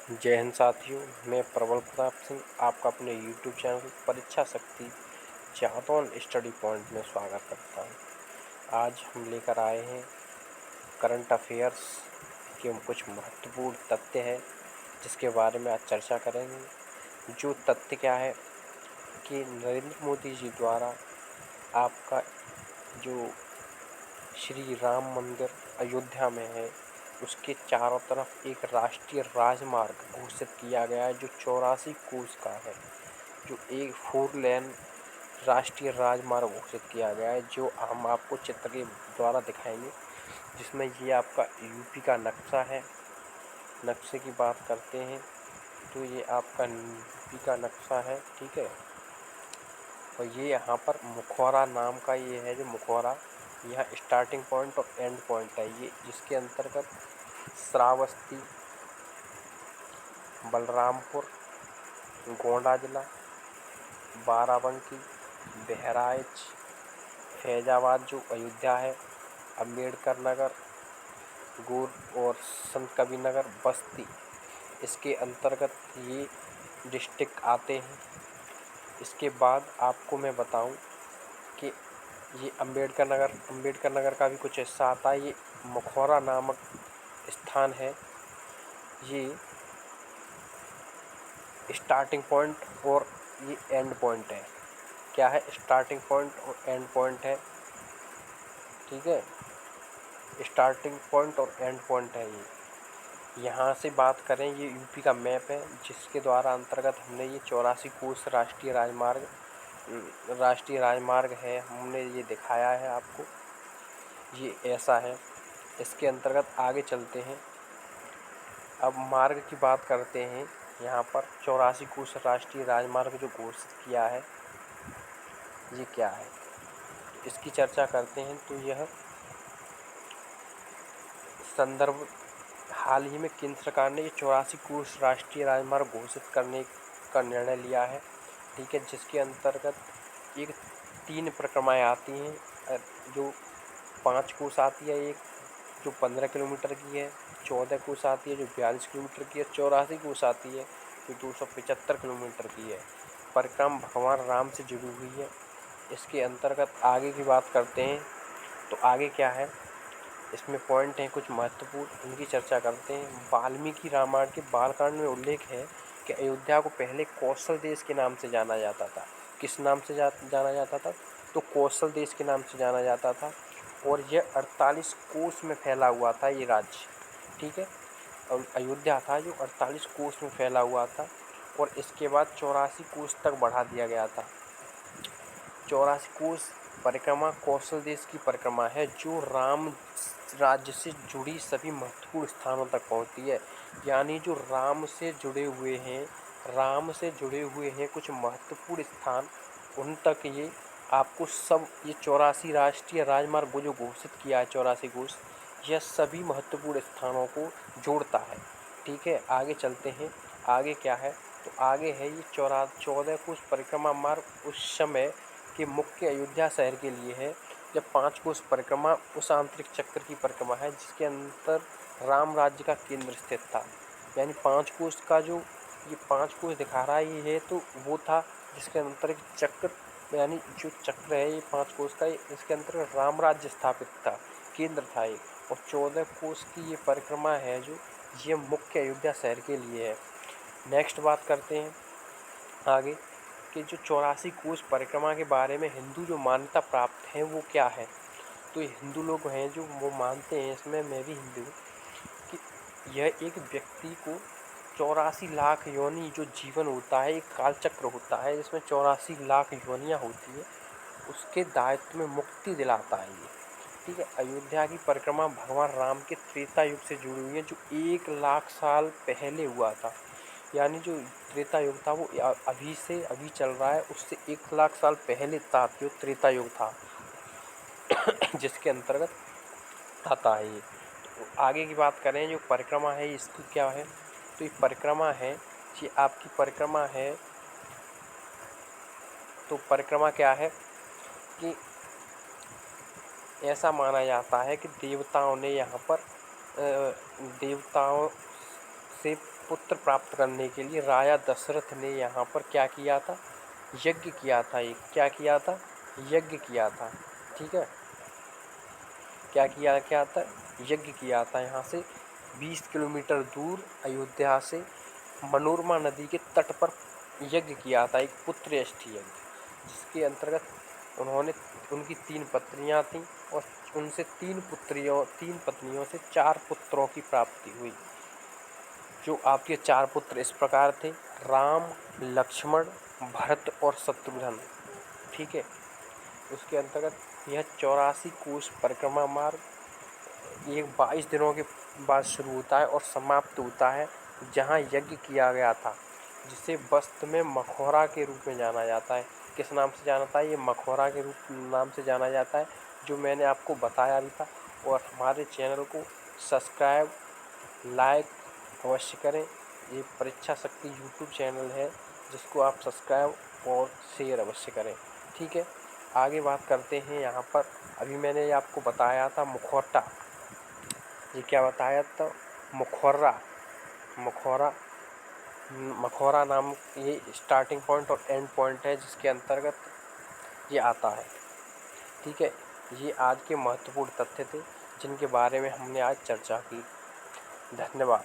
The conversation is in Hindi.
जय हिंद साथियों, मैं प्रबल प्रताप सिंह आपका अपने YouTube चैनल परीक्षा शक्ति जातौन स्टडी पॉइंट में स्वागत करता हूं। आज हम लेकर आए हैं करंट अफेयर्स के कुछ महत्वपूर्ण तथ्य हैं जिसके बारे में आज चर्चा करेंगे। जो तथ्य क्या है कि नरेंद्र मोदी जी द्वारा आपका जो श्री राम मंदिर अयोध्या में है उसके चारों तरफ एक राष्ट्रीय राजमार्ग घोषित किया गया है जो 84 कोस का है, जो एक 4 लेन राष्ट्रीय राजमार्ग घोषित किया गया है, जो हम आपको चित्र के द्वारा दिखाएंगे। जिसमें ये आपका यूपी का नक्शा है। नक्शे की बात करते हैं तो ये आपका यूपी का नक्शा है, ठीक है। और ये यहाँ पर मुखौरा नाम का ये है, जो मुखौरा यहाँ स्टार्टिंग पॉइंट और एंड पॉइंट है ये, जिसके अंतर्गत श्रावस्ती, बलरामपुर, गोंडा जिला, बाराबंकी, बहराइच, फैजाबाद जो अयोध्या है, अम्बेडकर नगर, गोर और संत कबीर नगर, बस्ती, इसके अंतर्गत ये डिस्ट्रिक्ट आते हैं। इसके बाद आपको मैं बताऊं कि ये अम्बेडकर नगर का भी कुछ हिस्सा आता है। ये मुखौरा नामक स्थान है, ये स्टार्टिंग पॉइंट और ये एंड पॉइंट है। क्या है? स्टार्टिंग पॉइंट और एंड पॉइंट है, ठीक है। स्टार्टिंग पॉइंट और एंड पॉइंट है ये। यहाँ से बात करें, ये यूपी का मैप है जिसके द्वारा अंतर्गत हमने ये 84 कोस राष्ट्रीय राजमार्ग है, हमने ये दिखाया है आपको। ये ऐसा है। इसके अंतर्गत आगे चलते हैं। अब मार्ग की बात करते हैं। यहाँ पर 84 कोस राष्ट्रीय राजमार्ग जो घोषित किया है, ये क्या है, इसकी चर्चा करते हैं। तो यह संदर्भ हाल ही में केंद्र सरकार ने ये 84 कोस राष्ट्रीय राजमार्ग घोषित करने का निर्णय लिया है, ठीक है। जिसके अंतर्गत एक 3 परिक्रमाएँ आती हैं, जो 5 कोस आती है, एक जो 15 किलोमीटर की है, 14 कोस आती है जो 42 किलोमीटर की है, 84 कोस आती है जो 275 किलोमीटर की है। परिक्रमा भगवान राम से जुड़ी हुई है। इसके अंतर्गत आगे की बात करते हैं तो आगे क्या है, इसमें पॉइंट हैं कुछ महत्वपूर्ण, उनकी चर्चा करते हैं। वाल्मीकि रामायण के बालकांड में उल्लेख है कि अयोध्या को पहले कौशल देश के नाम से जाना जाता था। किस नाम से जाना जाता था? तो कौशल देश के नाम से जाना जाता था। और यह 48 कोस में फैला हुआ था ये राज्य, ठीक है। और अयोध्या था जो 48 कोस में फैला हुआ था, और इसके बाद 84 कोस तक बढ़ा दिया गया था। 84 कोस परिक्रमा कौशल देश की परिक्रमा है, जो राम राज्य से जुड़ी सभी महत्वपूर्ण स्थानों तक पहुंचती है। यानी जो राम से जुड़े हुए हैं कुछ महत्वपूर्ण स्थान, उन तक ये आपको सब ये 84 राष्ट्रीय राजमार्ग वो जो घोषित किया है 84 कोस, यह सभी महत्वपूर्ण स्थानों को जोड़ता है, ठीक है। आगे चलते हैं। आगे क्या है? तो आगे है ये 14 कोस परिक्रमा मार्ग उस समय के मुख्य अयोध्या शहर के लिए है, जब 5 कोस परिक्रमा उस आंतरिक चक्र की परिक्रमा है जिसके अंतर राम राज्य का केंद्र स्थित था। यानी 5 कोस का जो ये 5 कोस दिखा रहा है, ये है तो वो था जिसके अंतरिक चक्र, यानी जो चक्र है ये 5 कोस का, इसके अंतर्गत राम राज्य स्थापित था, केंद्र था एक। और 14 कोस की ये परिक्रमा है जो ये मुख्य अयोध्या शहर के लिए है। नेक्स्ट बात करते हैं आगे कि जो 84 कोस परिक्रमा के बारे में हिंदू जो मान्यता प्राप्त है वो क्या है। तो ये हिंदू लोग हैं जो वो मानते हैं, इसमें मैं भी हिंदू हूँ, कि यह एक व्यक्ति को 84 लाख योनि जो जीवन होता है, एक कालचक्र होता है जिसमें 84 लाख योनियाँ होती है, उसके दायित्व में मुक्ति दिलाता है ये, ठीक है। अयोध्या की परिक्रमा भगवान राम के त्रेता युग से जुड़ी हुई है, जो 1 लाख साल पहले हुआ था। यानी जो त्रेता युग था वो अभी चल रहा है, उससे 1 लाख साल पहले था जो त्रेता युग था जिसके अंतर्गत आता है ये। तो आगे की बात करें, जो परिक्रमा है इसकी क्या है, तो ये परिक्रमा है, ये आपकी परिक्रमा है। तो परिक्रमा क्या है कि ऐसा माना जाता है कि देवताओं ने यहाँ पर देवताओं से पुत्र प्राप्त करने के लिए राजा दशरथ ने यहाँ पर क्या किया था, यज्ञ किया था। एक क्या किया था, यज्ञ किया था। ठीक है, क्या था, यज्ञ किया था। यहाँ से 20 किलोमीटर दूर अयोध्या से मनोरमा नदी के तट पर यज्ञ किया था, एक पुत्र यष्टि यज्ञ, जिसके अंतर्गत उन्होंने, उनकी 3 पत्नियां थीं और उनसे 3 पत्नियों से 4 पुत्रों की प्राप्ति हुई। जो आपके 4 पुत्र इस प्रकार थे, राम, लक्ष्मण, भरत और शत्रुघ्न। ठीक है, उसके अंतर्गत यह 84 कोस परिक्रमा मार्ग ये 22 दिनों के बाद शुरू होता है और समाप्त होता है जहाँ यज्ञ किया गया था, जिसे वास्तव में मखौरा के रूप में जाना जाता है। किस नाम से जाना था, ये मखौरा के रूप नाम से जाना जाता है, जो मैंने आपको बताया भी था। और हमारे चैनल को सब्सक्राइब, लाइक अवश्य करें। ये परीक्षा शक्ति यूट्यूब चैनल है, जिसको आप सब्सक्राइब और शेयर अवश्य करें। ठीक है, आगे बात करते हैं। यहाँ पर अभी मैंने आपको बताया था मुखौटा, ये क्या बताया था, मुखौरा। मुखौरा मखौरा नाम ये स्टार्टिंग पॉइंट और एंड पॉइंट है, जिसके अंतर्गत ये आता है। ठीक है, ये आज के महत्वपूर्ण तथ्य थे जिनके बारे में हमने आज चर्चा की। धन्यवाद।